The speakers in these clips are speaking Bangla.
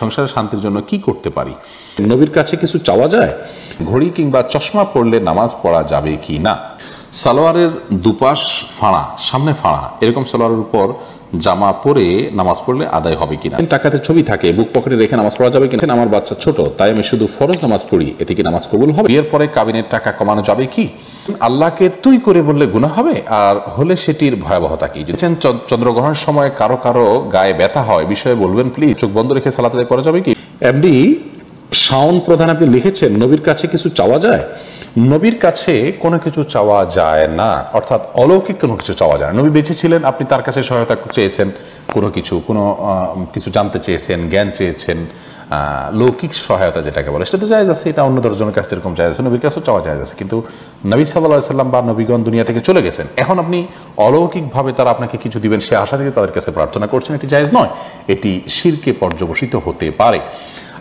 সংসারের শান্তির জন্য কি করতে পারি? নবীর কাছে কিছু চাওয়া যায়? ঘড়ি কিংবা চশমা পরলে নামাজ পড়া যাবে কি না? সালোয়ারের দুপাশ ফাঁড়া, সামনে ফাঁড়া, এরকম সালোয়ারের উপর জামা পরে নামাজ পড়লে আদায় হবে কিনা? টাকাতে ছবি থাকে, বুক পকেটে রেখে নামাজ পড়া যাবে কিনা? আমার বাচ্চা ছোট, তাই আমি শুধু ফরজ নামাজ পড়ি, এতে কি নামাজ কবুল হবে? বিয়ের পরে কাবিনের টাকা কমানো যাবে কি? আল্লাহকে তুই করে বললে গুনাহ হবে, আর হলে সেটির ভয়াবহতা কি? যদি চন্দ্রগ্রহণের সময় কারো কারো গায়ে ব্যথা হয়, বিষয়ে বলবেন প্লিজ। চোখ বন্ধ রেখে সালাত আদায় করা যাবে কি? এমডি শাওন প্রধান আপনি লিখেছেন, নবীর কাছে কিছু চাওয়া যায়? নবীর কাছে কোনো কিছু চাওয়া যায় না, অর্থাৎ অলৌকিক কোনো কিছু চাওয়া যায় না। নবী বেঁচে ছিলেন, আপনি তার কাছে সহায়তা চেয়েছেন, কোনো কিছু জানতে চেয়েছেন, জ্ঞান চেয়েছেন, লৌকিক সহায়তা যেটাকে বলে সেটা তো জায়েজ আছে, এটা অন্য দশজনের কাছে এরকম জায়েজ আছে, নবীর কাছেও চাওয়া জায়েজ আছে। কিন্তু নবী সাল্লাল্লাহু আলাইহি সাল্লাম বা নবীগণ দুনিয়া থেকে চলে গেছেন, এখন আপনি অলৌকিকভাবে তারা আপনাকে কিছু দিবেন সে আশা থেকে তাদের কাছে প্রার্থনা করছেন, এটি জায়েজ নয়, এটি শিরকে পর্যবসিত হতে পারে।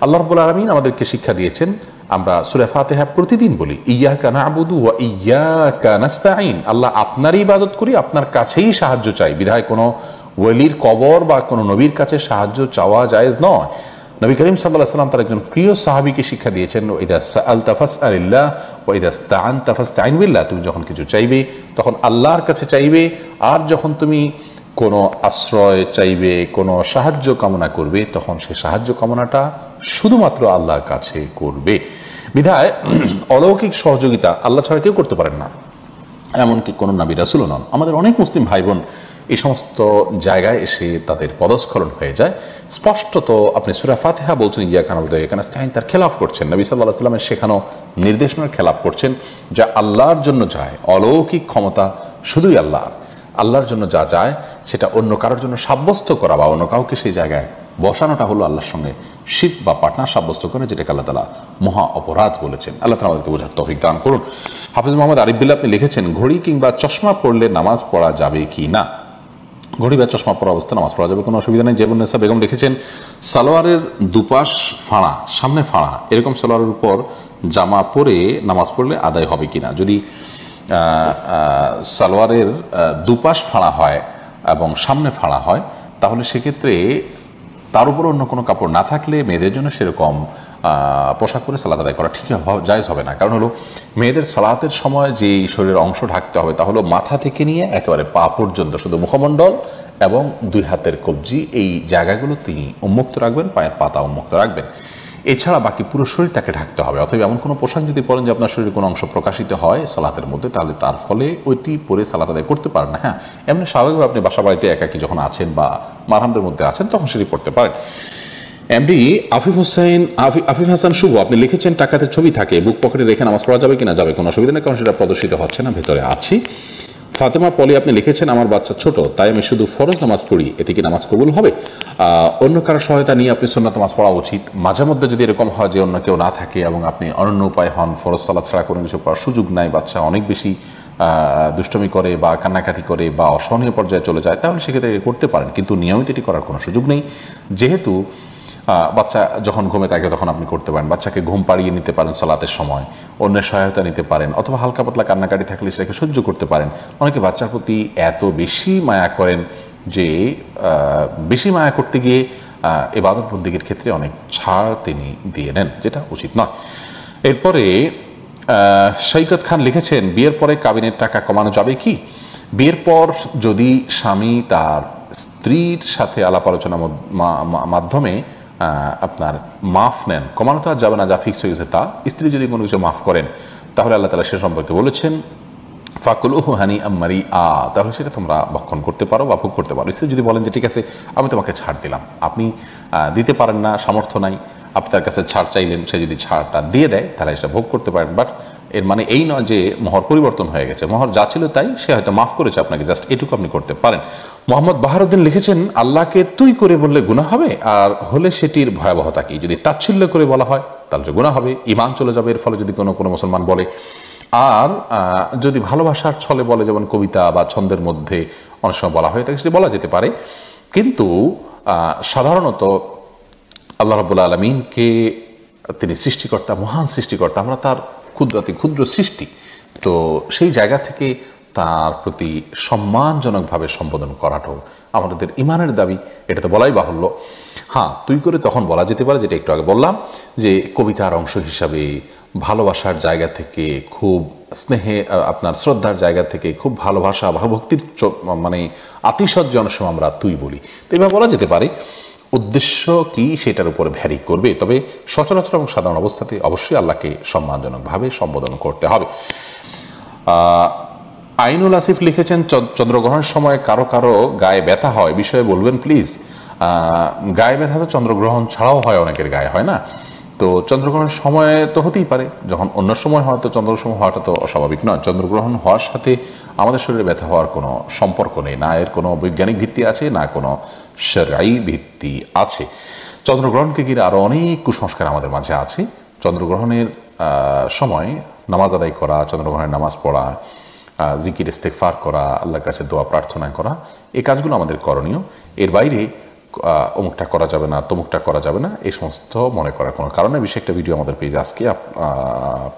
আল্লাহ রাব্বুল আলামিন আমাদেরকে শিক্ষা দিয়েছেন, আমরা সূরা ফাতিহা প্রতিদিন বলি, ইয়্যাকা না'বুদু ওয়া ইয়্যাকা নাস্তাঈন, আল্লাহ আপনারই ইবাদত করি, আপনার কাছেই সাহায্য চাই। বিধায় কোনো ওয়ালির কবর বা কোনো নবীর কাছে সাহায্য চাওয়া জায়েজ নয়। নবী করিম সাল্লাল্লাহু আলাইহি ওয়াসাল্লাম তার একজন প্রিয় সাহাবীকে শিক্ষা দিয়েছেন, ইযা সাআলতা ফাসআলিল্লাহ ওয়া ইযা ইসতাআনতা ফাসতাঈন বিল্লাহ, তুমি যখন কিছু চাইবে তখন আল্লাহর কাছে চাইবে, আর যখন তুমি কোনো আশ্রয় চাইবে, কোনো সাহায্য কামনা করবে, তখন সেই সাহায্য কামনাটা শুধুমাত্র আল্লাহর কাছে করবে। বিধায় অলৌকিক সহযোগিতা আল্লাহ ছাড়া কেউ করতে পারেন না, এমনকি কোনো নবী রাসূলও নন। আমাদের অনেক মুসলিম ভাই বোন এই সমস্ত জায়গায় এসে তাদের পদস্খলন হয়ে যায়। স্পষ্টত আপনি সূরা ফাতিহা বলছেন ইয়্যাকা না'বুদু ওয়া ইয়্যাকা নাস্তাঈন, তার খেলাফ করছেন, নবী সাল্লাল্লাহু আলাইহি ওয়াসাল্লামের শেখানো নির্দেশনার খেলাফ করছেন, যা আল্লাহর জন্য যায়। অলৌকিক ক্ষমতা শুধুই আল্লাহর জন্য যা যায় সেটা অন্য কারোর জন্য সাব্যস্ত করা বা অন্য কাউকে সেই জায়গায় বসানোটা হলো আল্লাহর সঙ্গে শিরক বা পার্টনার সাব্যস্ত করে, যেটাকে আল্লাহ তাআলা মহা অপরাধ বলেছেন। আল্লাহ তাআলা আমাদেরকে বোঝার তৌফিক দান করুন। হাফেজ মোহাম্মদ আরিফ বিল্লাহ আপনি লিখেছেন, ঘড়ি কিংবা চশমা পরলে নামাজ পড়া যাবে কি না? ঘড়ি বা চশমা পরা অবস্থা নামাজ পড়া যাবে, কোনো অসুবিধা নেই। জেবুন্নেসা বেগম লিখেছেন, সালোয়ারের দুপাশ ফাঁড়া, সামনে ফাঁড়া, এরকম সালোয়ারের উপর জামা পরে নামাজ পড়লে আদায় হবে কিনা? যদি সালোয়ারের দুপাশ ফাঁড়া হয় এবং সামনে ফাঁড়া হয়, তাহলে সেক্ষেত্রে তার উপর অন্য কোনো কাপড় না থাকলে মেয়েদের জন্য সেরকম পোশাক পরে সালাত আদায় করা ঠিক জায়েজ হবে না। কারণ হলো মেয়েদের সালাতের সময় যে শরীরের অংশ ঢাকতে হবে তা হলো মাথা থেকে নিয়ে একেবারে পা পর্যন্ত, শুধু মুখমণ্ডল এবং দুই হাতের কবজি এই জায়গাগুলো তিনি উন্মুক্ত রাখবেন, পায়ের পাতা উন্মুক্ত রাখবেন, এছাড়া বাকি পুরো শরীর তাকে ঢাকতে হবে। অথবা এমন কোনো পোশাক যদি পরেন যে আপনার শরীরের কোনো অংশ প্রকাশিত হয় সালাতের মধ্যে, তাহলে তার ফলে ওইটি পরে সালাত আদায় করতে পারেন না। হ্যাঁ, এমনি স্বাভাবিকভাবে আপনি বাসা বাড়িতে একাকী যখন আছেন বা মারহামদের মধ্যে আছেন তখন সেটি পড়তে পারেন। এমডি আফিফ হাসান শুভ আপনি লিখেছেন, টাকাতে ছবি থাকে, বুক পকেটে রেখে নামাজ পড়া যাবে কিনা? যাবে, কোনো অসুবিধা নেই, কারণ সেটা প্রদর্শিত হচ্ছে না, ভেতরে আছি। ফাতেমা পলি আপনি লিখেছেন, আমার বাচ্চা ছোট, তাই আমি শুধু ফরজ নামাজ পড়ি, এতে কি নামাজ কবুল হবে? অন্য কারো সহায়তা নিয়ে আপনি সুন্নাত নামাজ পড়া উচিত। মাঝে মধ্যে যদি এরকম হয় যে অন্য কেউ না থাকে এবং আপনি অনন্য উপায় হন, ফরজ সালাত ছাড়া কোনো কিছু পড়ার সুযোগ নাই, বাচ্চা অনেক বেশি দুষ্টমি করে বা কান্নাকাটি করে বা অসহনীয় পর্যায়ে চলে যায়, তাহলে সেক্ষেত্রে করতে পারেন, কিন্তু নিয়মিত এটি করার কোনো সুযোগ নেই। যেহেতু বাচ্চা যখন ঘুমে থাকে তখন আপনি করতে পারেন, বাচ্চাকে ঘুম পাড়িয়ে নিতে পারেন সালাতের সময়, অন্যের সহায়তা নিতে পারেন, অথবা হালকা পাতলা কান্নাকাটি থাকলে সেটাকে সহ্য করতে পারেন। অনেকে বাচ্চার প্রতি এত বেশি মায়া করেন যে বেশি মায়া করতে গিয়ে ইবাদত বন্দেগীর ক্ষেত্রে অনেক ছাড় তিনি দিয়ে নেন, যেটা উচিত নয়। এরপরে সৈকত খান লিখেছেন, বিয়ের পরে কাবিনের টাকা কমানো যাবে কি? বিয়ের পর যদি স্বামী তার স্ত্রীর সাথে আলাপ আলোচনার মাধ্যমে আপনার মাফ নেন, কমানো তো আর যাবে না, যা ফিক্স হয়ে গেছে তা। স্ত্রী যদি কোনো কিছু মাফ করেন তাহলে আল্লাহ তাআলা সে সম্পর্কে বলেছেন, ফাকুলুহু হানিআম মারিআ, তাহলে সেটা তোমরা ভক্ষণ করতে পারো বা ভোগ করতে পারো। স্ত্রী যদি বলেন যে ঠিক আছে আমি তোমাকে ছাড় দিলাম, আপনি দিতে পারেন না, সামর্থ্য নাই, আপনি তার কাছে ছাড় চাইলেন, সে যদি ছাড়টা দিয়ে দেয় তাহলে সেটা ভোগ করতে পারেন। বাট এর মানে এই নয় যে মোহর পরিবর্তন হয়ে গেছে, মোহর যা ছিল তাই, সে হয়তো মাফ করেছে আপনাকে, জাস্ট এটুকু আপনি করতে পারেন। মোহাম্মদ বাহারুদ্দিন লিখেছেন, আল্লাহকে তুই করে বললে গুনাহ হবে, আর হলে সেটির ভয়াবহতা কি? যদি তাচ্ছিল্য করে বলা হয় তাহলে গুনাহ হবে, ঈমান চলে যাবে এর ফলে যদি কোনো মুসলমান বলে। আর যদি ভালোবাসার ছলে বলে, যেমন কবিতা বা ছন্দের মধ্যে অনেক সময় বলা হয়, তাকে সেটি বলা যেতে পারে। কিন্তু সাধারণত আল্লাহ রাব্বুল আলামিনকে, তিনি সৃষ্টিকর্তা, মহান সৃষ্টিকর্তা, আমরা তার ক্ষুদ্রাতি ক্ষুদ্র সৃষ্টি, তো সেই জায়গা থেকে তার প্রতি সম্মানজনকভাবে সম্বোধন করাটাও আমাদের ঈমানের দাবি, এটা তো বলাই বাহুল্য। হ্যাঁ, তুই করে তখন বলা যেতে পারে, যেটা একটু আগে বললাম, যে কবিতার অংশ হিসাবে, ভালোবাসার জায়গা থেকে, খুব স্নেহে আপনার শ্রদ্ধার জায়গা থেকে, খুব ভালোবাসা ভাবভক্তির মানে আতিশয্য অনেক সময় আমরা তুই বলি, তো এভাবে বলা যেতে পারে। উদ্দেশ্য কি সেটার উপরে ভ্যারি করবে, তবে সচরাচর এবং সাধারণ অবস্থাতে অবশ্যই আল্লাহকে সম্মানজনকভাবে সম্বোধন করতে হবে। আইনুল আসিফ লিখেছেন, চন্দ্রগ্রহণের সময় কারো কারো গায়ে ব্যথা হয়, বিষয়ে বলবেন প্লিজ। গায়ে ব্যথা তো চন্দ্রগ্রহণ ছাড়াও হয়, অনেকের গায়ে হয় না। তো চন্দ্রগ্রহণের সময় তো হতেই পারে, যখন অন্য সময় হয় তো চন্দ্রগ্রহণ হওয়াটা তো অস্বাভাবিক নয়। চন্দ্রগ্রহণ হওয়ার সাথে আমাদের শরীরে ব্যথা হওয়ার কোনো সম্পর্ক নেই, না এর কোনো বৈজ্ঞানিক ভিত্তি আছে, না কোনো শরঈ ভিত্তি আছে। চন্দ্রগ্রহণকে ঘিরে আরও অনেক কুসংস্কার আমাদের মাঝে আছে। চন্দ্রগ্রহণের সময় নামাজ আদায় করা, চন্দ্রগ্রহণের নামাজ পড়া, জিকির ইস্তেগফার করা, আল্লাহর কাছে দোয়া প্রার্থনা করা, এই কাজগুলো আমাদের করণীয়। এর বাইরে অমুকটা করা যাবে না, তমুকটা করা যাবে না, এই সমস্ত মনে করার কোনো কারণে বিশেষ একটা ভিডিও আমাদের পেজে আজকে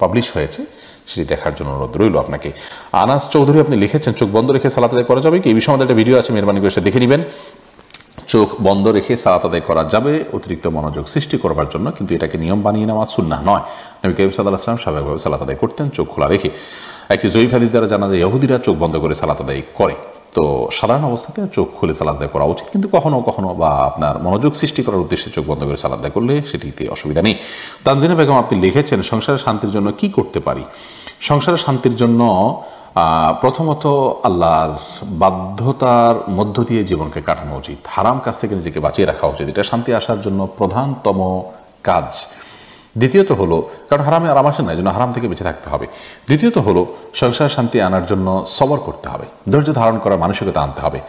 পাবলিশ হয়েছে, সেটি দেখার জন্য অনুরোধ রইল আপনাকে। আনাস চৌধুরী আপনি লিখেছেন, চোখ বন্ধ রেখে সালাত আদায় করা যাবে কি? এই বিষয়ে আমাদের একটা ভিডিও আছে, মেহরবানি করে সেটা দেখে নেবেন। চোখ বন্ধ রেখে সালাত আদায় করা যাবে অতিরিক্ত মনোযোগ সৃষ্টি করবার জন্য, কিন্তু এটাকে নিয়ম বানিয়ে নেওয়া সুন্নাহ নয়। নবী করিম সাল্লাল্লাহু আলাইহি ওয়াসাল্লাম স্বাভাবিকভাবে সালাত আদায় করতেন চোখ খোলা রেখে। একটি জয়ীফ হাদিস দ্বারা জানা যায় ইহুদিরা চোখ বন্ধ করে সালাত আদায় করে। তো সাধারণ অবস্থাতে চোখ খুলে সালাত আদায় করা উচিত, কিন্তু কখনো কখনো বা আপনার মনোযোগ সৃষ্টি করার উদ্দেশ্যে চোখ বন্ধ করে সালাত আদায় করলে সেটিতে অসুবিধা নেই। তানজিনা বেগম আপনি লিখেছেন, সংসারের শান্তির জন্য কি করতে পারি? সংসারের শান্তির জন্য প্রথমত আল্লাহর বাধ্যতার মধ্য দিয়ে জীবনকে কাটানো উচিত, হারাম কাজ থেকে নিজেকে বাঁচিয়ে রাখা উচিত, এটা শান্তি আসার জন্য প্রধানতম কাজ। দ্বিতীয়ত হলো, কারণ হারামে আরাম আসে না, এই জন্য হারাম থেকে বেঁচে থাকতে হবে। দ্বিতীয়ত হলো, সংসার শান্তি আনার জন্য সবর করতে হবে, ধৈর্য ধারণ করার মানসিকতা আনতে হবে,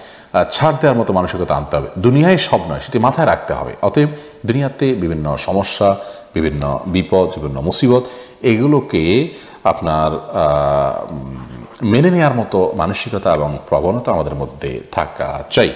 ছাড় দেওয়ার মতো মানসিকতা আনতে হবে। দুনিয়ায় সব নয়, সেটি মাথায় রাখতে হবে। অতএব দুনিয়াতে বিভিন্ন সমস্যা, বিভিন্ন বিপদ, বিভিন্ন মুসিবত, এগুলোকে আপনার মেনে নেওয়ার মতো মানসিকতা এবং প্রবণতা আমাদের মধ্যে থাকা চাই।